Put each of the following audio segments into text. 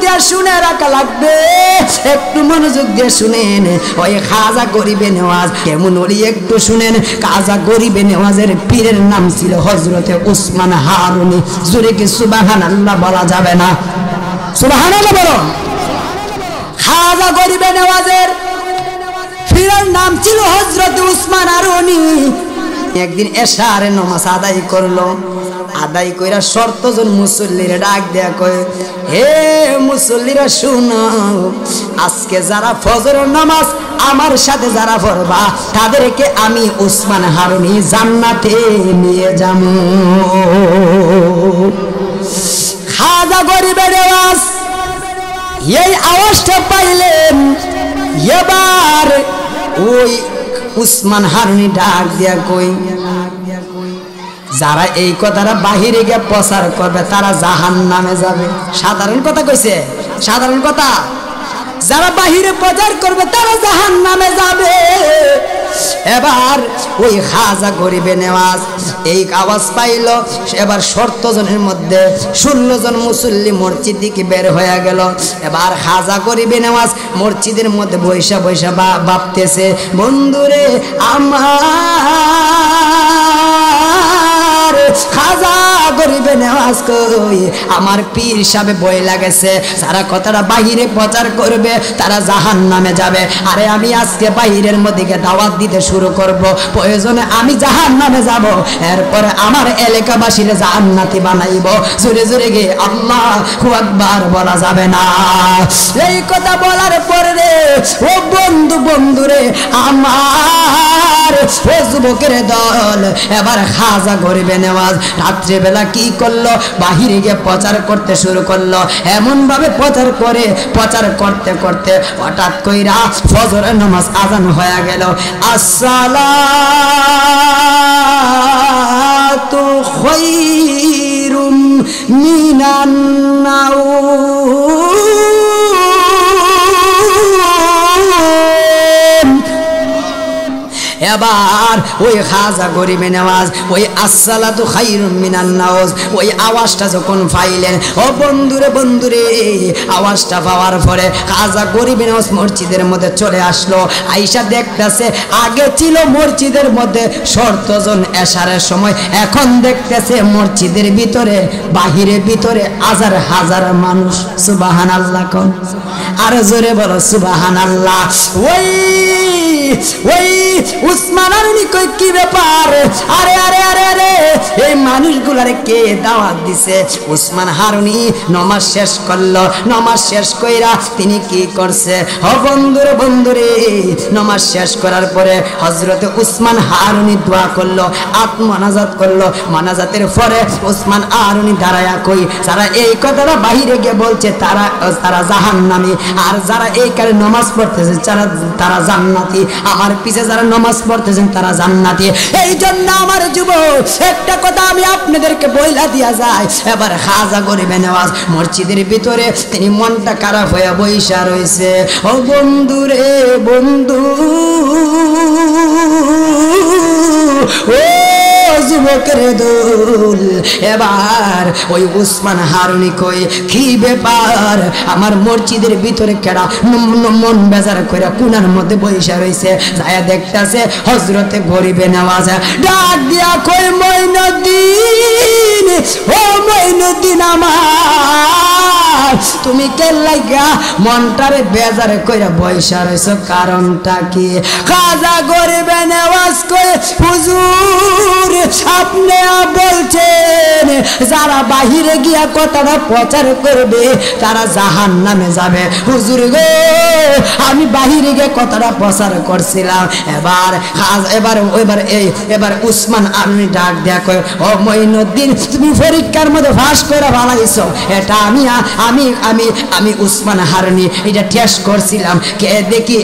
দিয়ে শুনে রাখা লাগবে, একটু মনোযোগ দিয়ে শুনেন। ওই খাজা গরিবে নেওয়াজ কেমন ওলি একটু শুনেন। খাজা গরিবে নেওয়াজের পীরের নাম ছিল হযরতে উসমান হারুনি। জোরে কি সুবহানাল্লাহ বলা যাবে না? সুবহানাল্লাহ বলো। খাজা গরিবে নেওয়াজের পীরের নাম ছিল হযরতে উসমান হারুনি। একদিন এশার নামাজ আদায় করলো, আদায় কইরা শর্তজন মুসল্লিরা ডাক দেয়া কয়, হে মুসল্লিরা শুনো, আজকে যারা ফজরের নামাজ আমার সাথে যারা পড়বা তাদেরকে আমি উসমান হারুনি জান্নাতে নিয়ে যাব। খাজা গরিবের আওয়াজ, এই আওয়াজটা পাইলেন, এবার ওই উসমান হারুনি ডাক দিয়া কই, যারা এই কথাটা বাহিরে গিয়ে প্রচার করবে তারা জাহান্নামে যাবে। সাধারণ কথা কইছে, সাধারণ কথা। যারা বাহিরে প্রচার করবে তারা জাহান্নামে যাবে। এবার ওই খাজা গরিবে নেওয়াজ এই আওয়াজ পাইল। এবার শর্তজনের মধ্যে 16 জন মুসল্লি মসজিদ থেকে বের হয়ে গেল। এবার খাজা গরিবে নেওয়াজ মসজিদের মধ্যে বৈশা বৈশা ভাবতেছে, বন্ধুরে আমার খাজা গরিবে নেওয়াজ কই, আমার পীর সাহেব বই লাগেছে, যারা কথাটা বাহিরে প্রচার করবে তারা জাহান্নামে যাবে। আরে আমি আজকে বাহিরের মধ্যে দাওয়াত দিতে শুরু করব, প্রয়োজনে আমি জাহান্নামে যাব, এরপরে আমার এলাকাবাসীরা জান্নাতি বানাইব। জোরে জোরে গিয়ে আল্লাহু আকবার বলা যাবে না। এই কথা বলার পরে ও বন্ধু, বন্ধুরে আমার ও যুবকের দল, এবার খাজা গরিবে নেওয়াজ রাত্রেবেলা কি করলো, বাহিরে গিয়ে প্রচার করতে শুরু করলো। এমন ভাবে প্রচার করে, প্রচার করতে করতে হঠাৎ কইরা ফজরের নামাজ আজান হয়ে গেল। আসসালাতু খায়রুম মিনান নাওম। এবার ওই খাজা গরিবে নেওয়াজ ওই আসসালাতু খায়রুম মিনান নাওজ ওই আওয়াজটা যখন পাইলেন, ও বন্ধুরে, বন্ধুরে, আওয়াজটা পাওয়ার পরে খাজা গরিবে নেওয়াজ মসজিদের মধ্যে চলে আসলো। আইসা দেখতেছে আগে ছিল মসজিদের মধ্যে শর্তজন এশারের সময়, এখন দেখতেছে মসজিদের ভিতরে বাহিরে ভিতরে হাজার হাজার মানুষ। সুবহানাল্লাহ কোন, আরো জোরে বলো সুবহানাল্লাহ। ওই ওই উসমান হারুনি কই, কি ব্যাপার? আরে আরে আরে আরে এই মানুষগুলারে কে দাওয়াত দিছে? উসমান হারুনি নামাজ শেষ করলো। নামাজ শেষ কইরা তিনি কি করছে? ও বন্ধুরে, বন্ধুরে, নামাজ শেষ করার পরে হযরতে উসমান হারুনি দোয়া করলো, আত্মনাজাত করলো। মানাজাতের পরে উসমান হারুনি দাঁড়ায়া কই, যারা এই কথাটা বাহিরে গিয়ে বলছে তারা তারা জাহান্নামী, আর যারা এই কারণে নামাজ পড়তেছে তারা জান্নাতি। আমার পিছে যারা নামাজ পড়তেছেন তারা জান্নাতি। এই জন্য আমার যুবক একটা কথা আমি আপনাদেরকে বইলা দিয়া যায়। এবার খাজা গরিবে নেওয়াজ মসজিদের ভিতরে তিনি মনটা খারাপ হয়ে বইসা রয়েছে। ও বন্ধু রে বন্ধু, ও যুবকের দোল, এবার ওই উসমান হারুনি কই, কি ব্যাপার? আমার মসজিদের ভিতরে কেডা মন বেজার করে কোনার মধ্যে বইসা রয়েছে। যায় দেখতেছে হযরতে গরিবে নেওয়াজ ডাক দিয়া কই, মঈনুদ্দিন, ও মঈনুদ্দিন আমার, তুমি কে লাগা মনটারে বেজার কইরা বইসা রইছো, কারণটা কি? খাজা গরিবে নেওয়াজ কই, হুজুর আপনি বলছেন যারা বাহিরে গিয়া কথাটা প্রচার করবে তারা জাহান্নামে যাবে। হুজুর গো, আমি বাহিরে গিয়ে কথাটা প্রচার করছিলাম। এবার উসমান হারুনি ডাক দেয়া কয়, ও মঈনুদ্দিন, তুমি পরীক্ষার মধ্যে ফাঁস করে বানাইছো, এটা আমি আমি আমি আমি উসমান হারুনি এটা টেস্ট করছিলাম, কে দেখি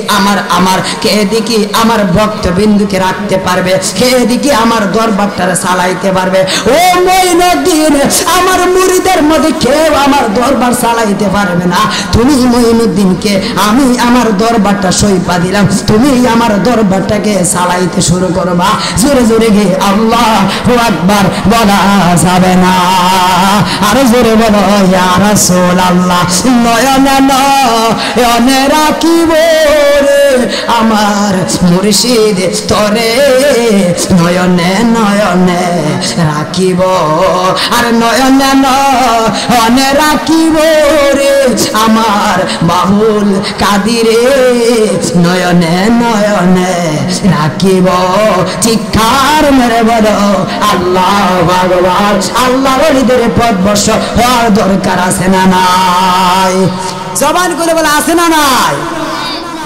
কে দেখি আমার ভক্তবিন্দুকে রাখতে পারবে, কে দেখি আমার দরবারটারে চালাইতে পারবে। ও মঈনুদ্দিন, আমার মুরিদের মধ্যে কেউ আমার দরবার চালাইতে পারবে না। তুমি মঈনুদ্দিনকে আমি আমার দরবারটা সইপা দিলাম, তুমি আমার দরবারটাকে চালাইতে শুরু করবা। জোরে জোরে গিয়ে আল্লাহু আকবার বলা যাবে না। আর জোরে বলো ইয়া রাসূলুল্লাহ। নয়নে নয়নে রাখিব রে আমার মুর্শিদ তরে, নয়নে নয়নে রাখিব, আর নয়নে নয়নে রাখিব রে আমার বাবুল কাদিরে, নয়নে নয়নে রাখিব। চিৎকার মেরে বলো আল্লাহু আকবার। আল্লাহর ওলিদের পথ বর্ষ হওয়ার দরকার আছে না নাই? জবান করে বলে আছে না নাই?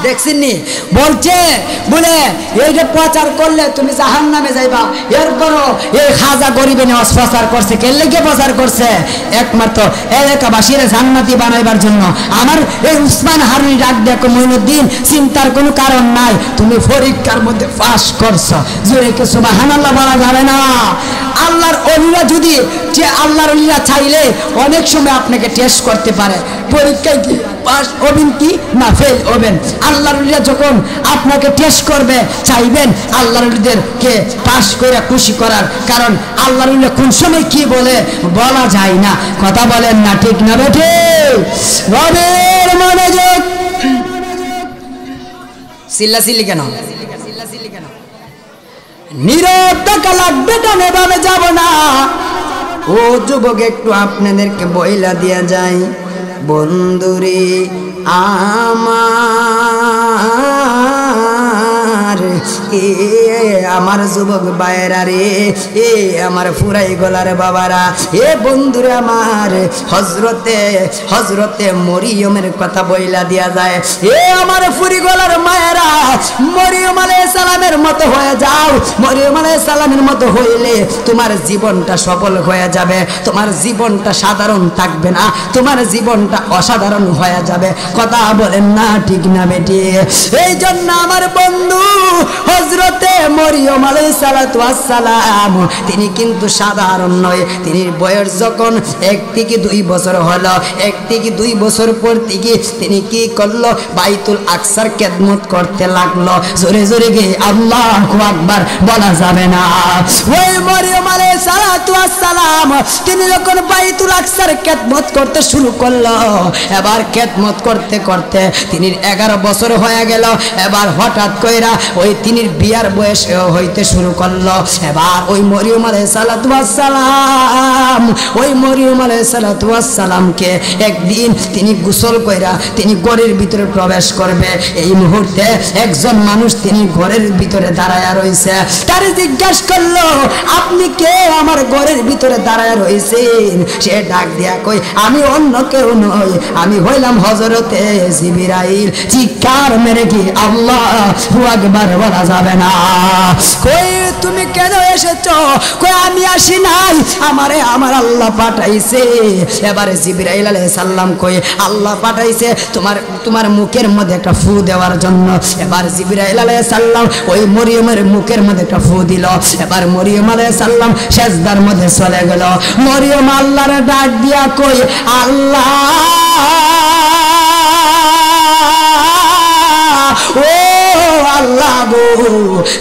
দেখছেননি বলছে বলে এই যে প্রচার করলে তুমি জাহান্নামে যাইবা, এরপরও এই খাজা গরিবে নেওয়াজ প্রচার করছে। কে লেগে প্রচার করছে? একমাত্র এলাকাবাসীর জান্নাতি বানাইবার জন্য। আমার এই উসমান হারুনি ডাক দেখো মঈনুদ্দিন, চিন্তার কোনো কারণ নাই, তুমি পরীক্ষার মধ্যে পাস করছো, জোরে কে সুবহানাল্লাহ বলা যাবে না? আল্লাহর ওলিরা যদি, যে আল্লাহর ওলিরা চাইলে অনেক সময় আপনাকে টেস্ট করতে পারে, পরীক্ষায় কি পাস হবেন কি না ফেল হবেন। আল্লাহর ওলিরা যখন আপনাকে টেস্ট করবে চাইবেন আল্লাহর ওলিদেরকে পাস করে খুশি করার, কারণ আল্লাহর ওলিরা কোন সময় কি বলে বলা যায় না। কথা বলেন না ঠিক না বেঠে? রবের মনোযোগ। চিল্লাচিল্লি কেন? নীরব টাকা লাগবে, টানে ভাবে যাব না। ও যুবক একটু আপনাদেরকে বইলা দিয়া যায়, বন্ধুরে আমার, এ আমার যুবক ভাইয়েরা রে, এ আমার ফুরাই গলার বাবারা, এ বন্ধুরে আমার, হজরতে মরিয়মের কথা বইলা দিয়া যায়। এ আমার ফুরি গলার মায়েরা, মরিয়ম আলাইহিস সালামের মতো হয়ে যাও। মরিয়ম আলাইহিস সালামের মতো হইলে তোমার জীবনটা সফল হয়ে যাবে, তোমার জীবনটা সাধারণ থাকবে না, তোমার জীবনটা অসাধারণ হয়ে যাবে। কথা বলেন না ঠিক না বেটি? এই জন্য আমার বন্ধু হযরতে মরিয়ম আলাইহিস সালাতু ওয়াস সালাম, তিনি কিন্তু সাধারণ নয়। তিনি বয়স যখন 1 থেকে 2 বছর হলো, 1 থেকে 2 বছর পর থেকে তিনি কি করলো? বাইতুল আকসার খেদমত করতে লাগলো। জোরে জোরে গিয়ে আল্লাহু আকবার বলা যাবে না? ওই মরিয়ম আলাইহিস সালাতু ওয়াস সালাম তিনি যখন বাইতুল আকসার খেদমত করতে শুরু করলো, এবার খেদমত করতে করতে তিনি 11 বছর হয়ে গেল। এবার হঠাৎ কইরা ওই তিনি বিয়ার বয়স হইতে শুরু করলো। এবার ওই মরিয়ম আলাইহিস সালাতু ওয়াস সালাম, ওই মরিয়ম আলাইহিস সালাতু ওয়াস সালামকে একদিন তিনি গোসল কইরা তিনি ঘরের ভিতরে প্রবেশ করবে। এই মুহূর্তে একজন মানুষ তিনি ঘরের ভিতরে দাঁড়ায়া রইছে। তারে জিজ্ঞাসা করলো, আপনি কে আমার ঘরের ভিতরে দাঁড়ায়া রইছেন? সে ডাক দিয়া কই, আমি অন্য কেউ নই, আমি হইলাম হযরতে জিবরাইল। চিৎকার মেরে কি আল্লাহু আকবার বলা যাবে না? কই তুমি কেন এসেছো? কই আমি আসি নাই, আমারে আমার আল্লাহ পাঠাইছে। এবারে জিবরাইল আলাইহিস সালাম কই, আল্লাহ পাঠাইছে তোমার মুখের মধ্যে একটা ফু দেওয়ার জন্য। এবার জিবরাইল আলাইহিস সালাম ওই মরিয়মের মুখের মধ্যে একটা ফু দিল। এবার মরিয়ম আলাইহিস সালাম সেজদার মধ্যে চলে গেল। মরিয়ম আল্লাহর ডাক দিয়া কই, আল্লাহ ও আল্লাহ গো,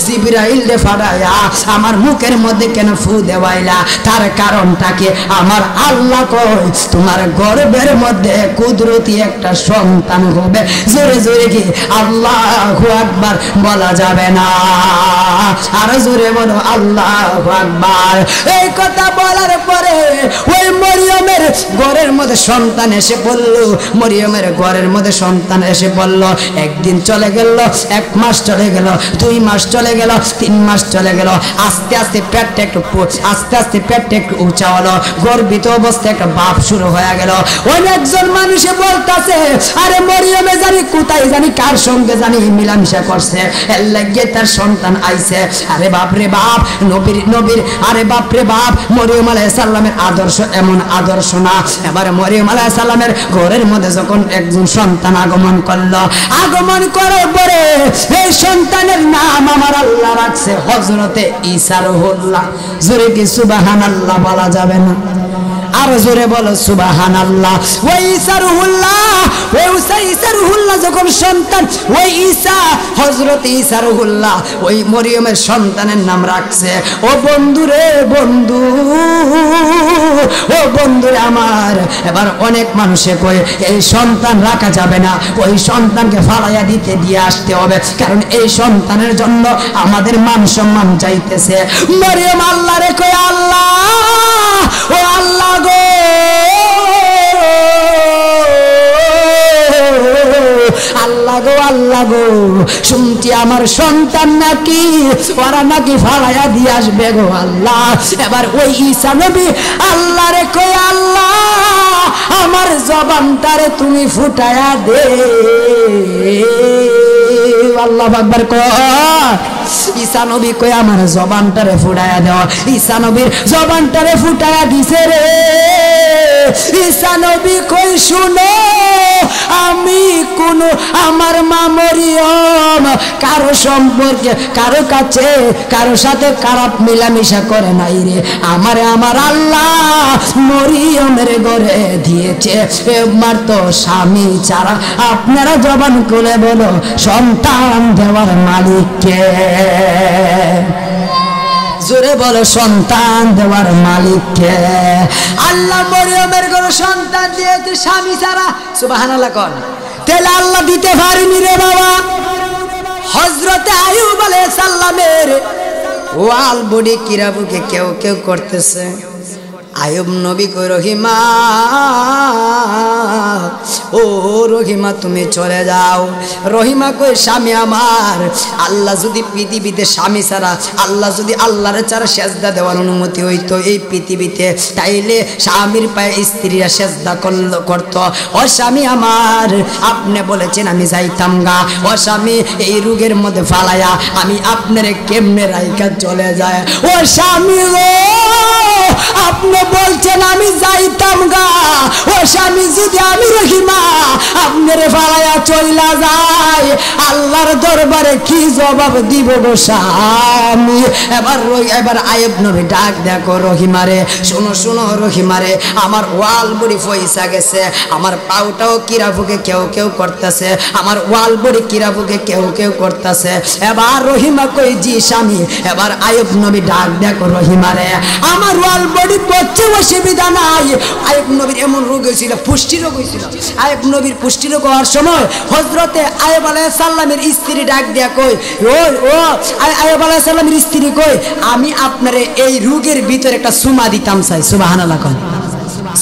জিবরাইল রে ফাড়ায়া আমার মুখের মধ্যে কেন ফু দেওয়াইলা? তার কারণটা কি? আমার আল্লাহ কই তোমার গর্ভের মধ্যে কুদরতি একটা সন্তান হবে। জোরে জোরে কি আল্লাহু আকবার বলা যাবে না? আর জোরে বলো আল্লাহু আকবার। এই কথা বলার পরে ওই মরিয়মের ঘরের মধ্যে সন্তান এসে বলল, মরিয়মের ঘরের মধ্যে সন্তান এসে বলল। একদিন চলে গেল, 1 মাস চলে গেল, 2 মাস চলে গেল, 3 মাস চলে গেল। আস্তে আস্তে পেটটা একটু উঁচা হলো। গর্বিত অবস্থায় একটা বাপ শুরু হয়ে গেল। অনেকজন মানুষে বলতেছে, আরে মরিয়মে জানি কোথায় জানি কার সঙ্গে জানি মিলামিশা করছে, এর লাগে তার সন্তান আইছে। আরে বাপ রে বাপ, নবীর আরে বাপ রে বাপ, মরিয়ম আলাইহিস সালামের আদর্শ এমন আদর্শ না। এবার মরিয়ম আলাইহিস সালামের ঘরের মধ্যে যখন একজন সন্তান আগমন করলো, আগমন করার পরে এই সন্তানের নাম আমার আল্লাহ রাখছে হযরতে ঈসা রুহুল্লাহ। জোরে কি সুবহানাল্লাহ বলা যাবে না? আর জোরে বলো সুবহানাল্লাহ। ওই ঈসা রুহুল্লাহ যখন সন্তান, ওই ঈসা হযরত ঈসা রুহুল্লাহ ওই মরিয়মের সন্তানের নাম রাখছে। ও বন্ধুরে বন্ধু, ও বন্ধুরে আমার, এবার অনেক মানুষে কয় এই সন্তান রাখা যাবে না, ওই সন্তানকে ফালাইয়া দিয়ে আসতে হবে, কারণ এই সন্তানের জন্য আমাদের মান সম্মান চাইতেছে। মরিয়ম আল্লাহ রে কয় আল্লাহ, ও আল্লাহ গো, আল্লাহ গো, আল্লাহ গো, শুনছি আমার সন্তান নাকি ওরা নাকি ফালাইয়া দিয়ে আসবে গো আল্লাহ। এবার ওই ঈসা নবী আল্লাহ রে কয় আল্লাহ, আমার জবানটারে তুমি ফুটায়া দে। আল্লাহু আকবার কয়। ঈসা নবী কয় আমার জবানটারে ফুটায়া দাও। ঈসা নবীর জবানটারে ফুটায়া দিছে রে। ঈসা নবী কই শুনো, আমি কোন আমার মা মরিয়ম কারো সম্পর্কে কারো কাছে কারো সাথে খারাপ মিলামিশা করে নাই রে। আমার আল্লাহ মরিয়মের ঘরে দিয়েছে মাত্র স্বামী ছাড়া। আপনারা জবান খুলে বলো সন্তান দেওয়ার মালিক কে? জোরে বলো সন্তান দেওয়ার মালিক কে? আল্লাহ মরিয়মের ঘরে সন্তান দিয়েছে স্বামী ছাড়া। সুবহানাল্লাহ কোন। তাহলে আল্লাহ দিতে পারেনি রে বাবা। হযরত আইয়ুব আলাইহিস সালামের ওয়াল বডি কিরাবুকে কেউ কেউ করতেছে। আইয়ুব নবী কই রহিমা, ও রহিমা তুমি চলে যাও। রহিমা কই স্বামী আমার, আল্লাহ যদি পৃথিবীতে স্বামী ছাড়া, আল্লাহ যদি আল্লাহর ছাড়া সেজদা দেওয়ার অনুমতি হইতো এই পৃথিবীতে, তাইলে স্বামীর পায়ে স্ত্রীরা সেজদা করতো। ও স্বামী আমার, আপনি বলেছেন আমি যাইতাম গা। ও স্বামী, এই রোগের মধ্যে ফালাইয়া আমি আপনারে কেমনে রাইখা চলে যায়? ও স্বামী গো, আপনি বলছেন আমি যাইতাম গা। ও স্বামী, যদি আমি রহিমা আপনারে ফালাইয়া চইলা যায়, আল্লাহর দরবারে কি জবাব দিব গো স্বামী? এবার আইয়ুব নবী ডাক দেখো রহিমারে, শোনো শোনো রহিমারে, আমার ওয়াল বড়ি পয়সা গেছে, আমার পাউটাও কিরাফুকে কেউ কেউ করতেছে, আমার ওয়াল বড়ি কিরাফুকে কেউ কেউ করতেছে। এবার রহিমা কই জি স্বামী। এবার আইয়ুব নবী ডাক দেখো রহিমারে, আমার ওয়াল বডি পড়ছে অসুবিধা নাই। আইয়ুব নবীর এমন রোগ হয়েছিল, পুষ্টি রোগ হয়েছিল। আইয়ুব নবীর পুষ্টি রোগ হওয়ার সময় হযরতে আইয়ুব আলাইহিস সালামের স্ত্রী ডাক দিয়া কই, ও আইয়ুব আলাইহিস সালামের স্ত্রী কই, আমি আপনারে এই রোগের ভিতরে একটা সুমা দিতাম চাই। সুবহানাল্লাহ কোন,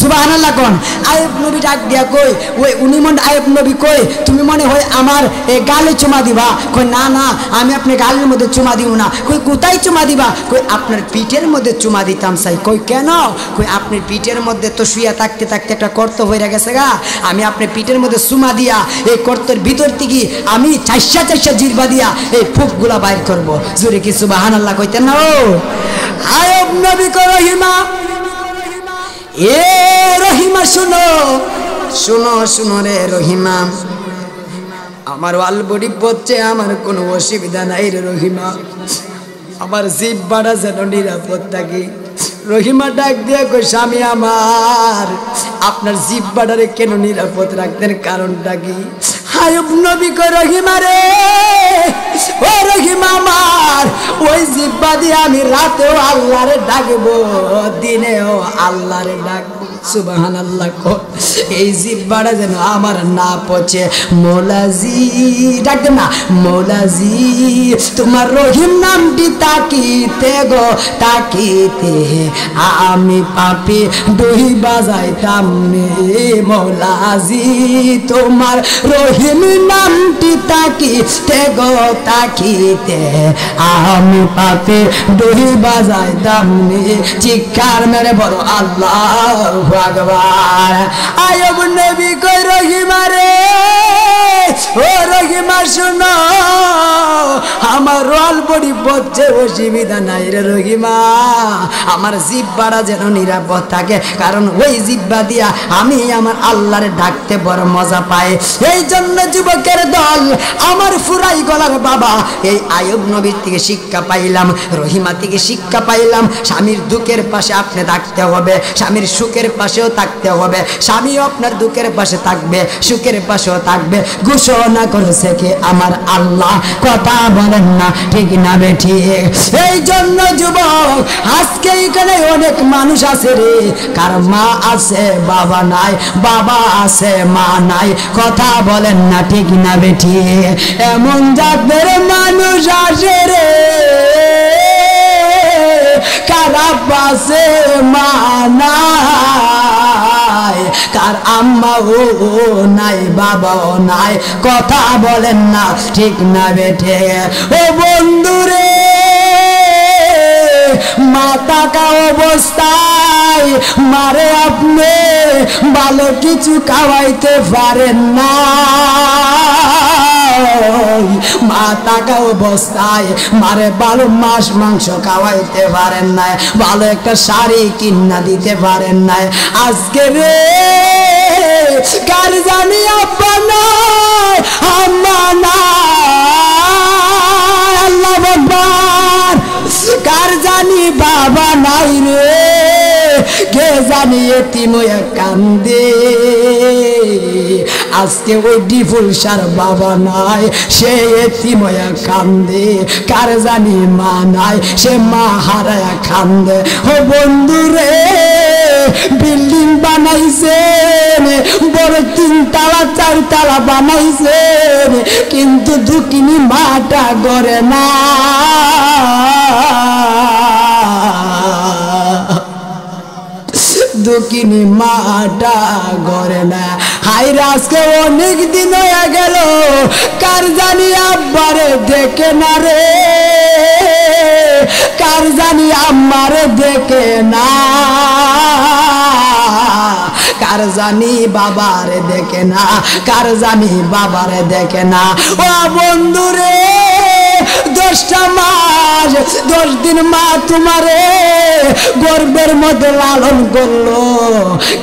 সুবহানাল্লাহ কোন। আইয়ুব নবী ডাক দিয়া কই, ওই উনি মন আইয়ুব নবী কই, তুমি মনে হয় আমার এই গালে চুমা দিবা? কই না না, আমি আপনার গালের মধ্যে চুমা দিব না। কই কোথায় চুমা দিবা? কই আপনার পিঠের মধ্যে চুমা দিতাম চাই। কই কেন? কই আপনার পিঠের মধ্যে তো শুয়া থাকতে থাকতে একটা কর্ত হয়ে গেছে গা, আমি আপনার পিঠের মধ্যে চুমা দিয়া এই কর্তের ভিতর থেকে আমি চারশা জিরবা দিয়া এই ফুকগুলা বাইর করব। জোরে কি সুবহানাল্লাহ কইতেন না? ও আইয়ুব নবী কই রহিমা, এ রহিমা শুনো শুনো শুনো রে রহিমা, আমার ওয়াল বডি পড়ছে, আমার কোনো অসুবিধা নাই রে রহিমা, আমার জিভ বাড়া যেন নিরাপদ থাকি। রহিমা ডাক দিয়ে কই স্বামী আমার, আপনার জিভ বাড়ারে কেন নিরাপদ রাখতেন, কারণটা কি? আইয়ুব নবী কই রহিমা রে, ও রহিমা আমার, ওই জিব্বা দিয়ে আমি রাতেও আল্লাহরে ডাকবো, দিনেও আল্লাহরে ডাকবো। সুবহানাল্লাহ কো। এই জিব্বাটা যেন আমার না পচে। মৌলাজি ডাকতেন না, মৌলাজি তোমার রহিম নামটি তাকিতে গো তাকিতে আমি পাপি দই বাজাইতাম রে। মৌলাজি তোমার রহিম নামটি তাকিতে গো তাকিতে আমি পাপি দই বাজাইতাম রে। চিৎকার মেরে বলো আল্লাহু আকবার। আইয়ুব নবী কই রহিমা রে, ও রহিমা শুনো, আমার রোয়াল বডি বচ্ছে অসুবিধা নাই রে রহিমা, আমার জিহ্বাটা যেন নিরাপদ থাকে, কারণ ওই জিহ্বা দিয়া আমি আমার আল্লাহরে ডাকতে বড় মজা পাই। এই জন্য যুবকের দল, আমার ফুরাই গলার বাবা, এই আয়ুব নবীর থেকে শিক্ষা পাইলাম, রহিমা থেকে শিক্ষা পাইলাম, স্বামীর দুঃখের পাশে আপনি থাকতে হবে, স্বামীর সুখের পাশেও থাকতে হবে, স্বামীও আপনার দুঃখের পাশে থাকবে, সুখের পাশেও থাকবে। ঘোষণা করেছে কি আমার আল্লাহ, কথা বলেন না ঠিক না বেঠিক? এই জন্য যুবক, আজকে এখানে অনেক মানুষ আছে রে, কার মা আছে বাবা নাই, বাবা আছে মা নাই, কথা বলেন না ঠিক না বেঠিক? এমন জাতের মানুষ আসে রে, কারা পাশে মা নাই, কার আম্মাও নাই বাবাও নাই, কথা বলেন না ঠিক না বেঠে? ও বন্ধুরে, মাতাকা অবস্থায় মারে আপনি ভালো কিছু খাওয়াইতে পারেন না, মাতাকা অবস্থায় মারে ভালো মাছ মাংস খাওয়াইতে পারেন না, ভালো একটা শাড়ি কিনা দিতে পারেন না। আজকে রে কার জানি আব্বা নাই, আম্মা নাই, আল্লাহ আকবার, কার জানি বাবা নাই রে, কে জানি এতিম হয়ে কান্দে। আজকে ওই ডিফুলসার বাবা নাই, সে এতিম হয়ে কান্দে, কার জানি মা নাই, সে মা হারায়া কান্দে। ও বন্ধুরে, বিল্ডিং বানাইছেন বড় 3 তালা 4 তালা বানাইছেন, কিন্তু দুঃখিনী মাটা গড়ে না, দুঃখিনী মাটা গড়ে না। হাইরে আজকে অনেক দিন হয়ে গেল, কার জানি আব্বারে দেখে না রে, কার জানি আম্মারে দেখে না, কার জানি বাবারে দেখে না, কার জানি বাবারে দেখে না। ও বন্ধুরে, 10টা মাস 10 দিন মা তোমারে গর্বের মধ্যে লালন করলো,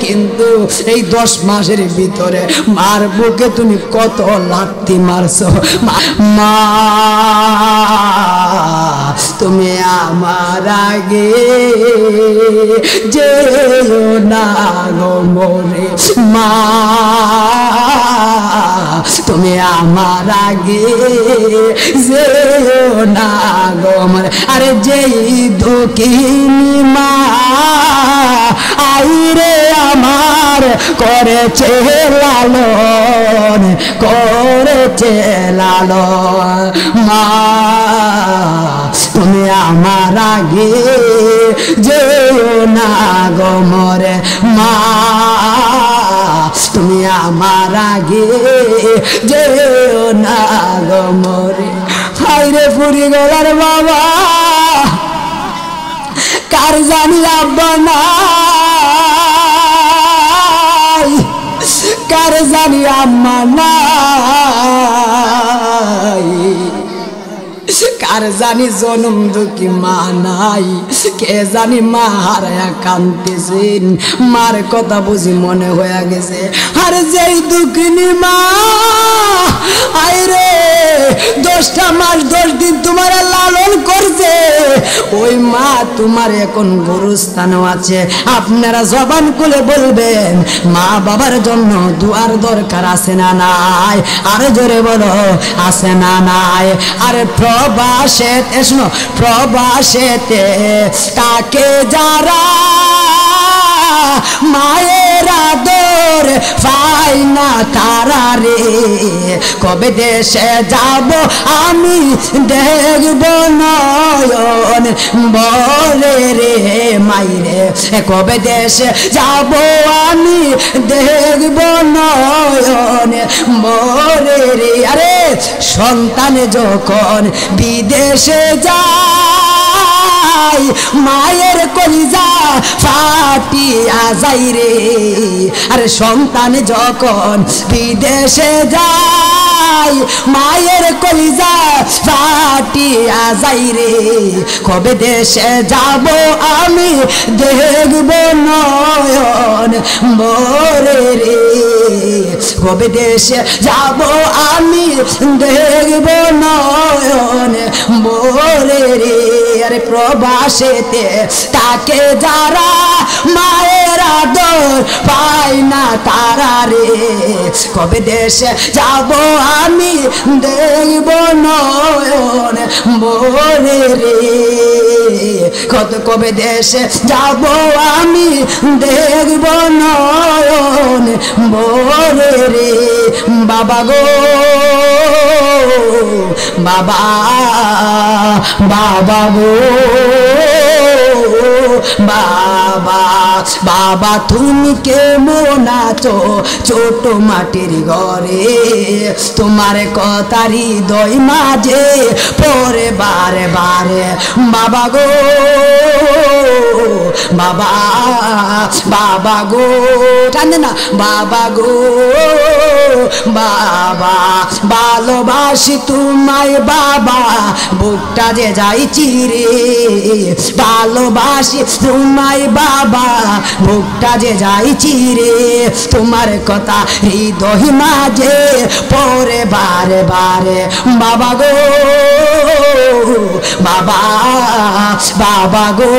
কিন্তু এই 10 মাসের ভিতরে মার বুকে তুমি কত লাথি মারছো। মা তুমি আমার আগে যেও না গো মোরে, মা তুমি আমার আগে যেও না গো মোরে। আরে যেই দুঃখিনী মা আইরে আমার করেছে লালন, করেছে লালন, মা তুমি আমার আগে যেও না গো মোরে, মা তুমি আমার আগে যেও না গো মোরে। হাইরে ফুরি গলার বাবা, কার জানি আব্বা নাই, কার জানি আম্মা নাই, কার জানি জনম দুঃখী মা নাই, কে জানি মা হারায়া কাঁদতেছেন, মার কথা বুঝি মনে হয়ে গেছে। আর যেই দুঃখিনী মা আইরে 10টা মাস 10 দিন তোমার লালন করছে, ওই মা তোমার এখন গুরুস্থানও আছে। আপনারা জবান খুলে বলবেন, মা বাবার জন্য দুয়ার দরকার আছে না নাই? আরে জোরে বলো, আছে না নাই? আরে প্রবাসেতে, শোনো, প্রবাসেতে তাকে যারা মায়ের আদর পাই না তারা রে, কবে দেশে যাব আমি দেখব নয়ন বলে রে মাইরে, কবে দেশে যাব আমি দেখব নয়ন বলে রে। আরে সন্তান যখন বিদেশে যায়, মায়ের কলিজা ফাটিয়া যাই রে। আরে সন্তান যখন বিদেশে যায়, নাই মায়ের কলিজা ফাটিয়া যাই রে কবে দেশে যাব আমি দেখব নয়ন ভরে রে কবে দেশে যাব আমি দেখব নয়ন ভরে রে আরে প্রবাসেতে তাকে যারা মায়ের আদর পাই না তারা রে কবে দেশে যাব আমি দেখব নয়ন ভরে রে কত কবে দেশে যাব আমি দেখব নয়ন ভরে রে বাবা গো বাবা বাবা গো বাবা বাবা তুমি কেমন আছো ছোট মাটির ঘরে তোমার কথা হৃদয় মাঝে পরে বারে বারে বাবা গো বাবা বাবা গো জানে না বাবা গো বাবা ভালোবাসি তোমায় বাবা বুকটা যে যাই চিরে ভালোবাসি তোমায় বাবা বুকটা যে যাই চিরে তোমার কথা হৃদয় মাঝে পরে বারে বারে বাবা গো বাবা বাবা গো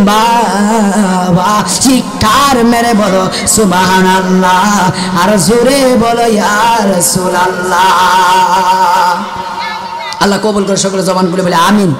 বাবা চিৎকার মেরে বলো সুবহানাল্লাহ আর জোরে বলো ইয়া রাসূলুল্লাহ। আল্লাহ কবুল করে সকলে জবান খুলে বলে আমিন।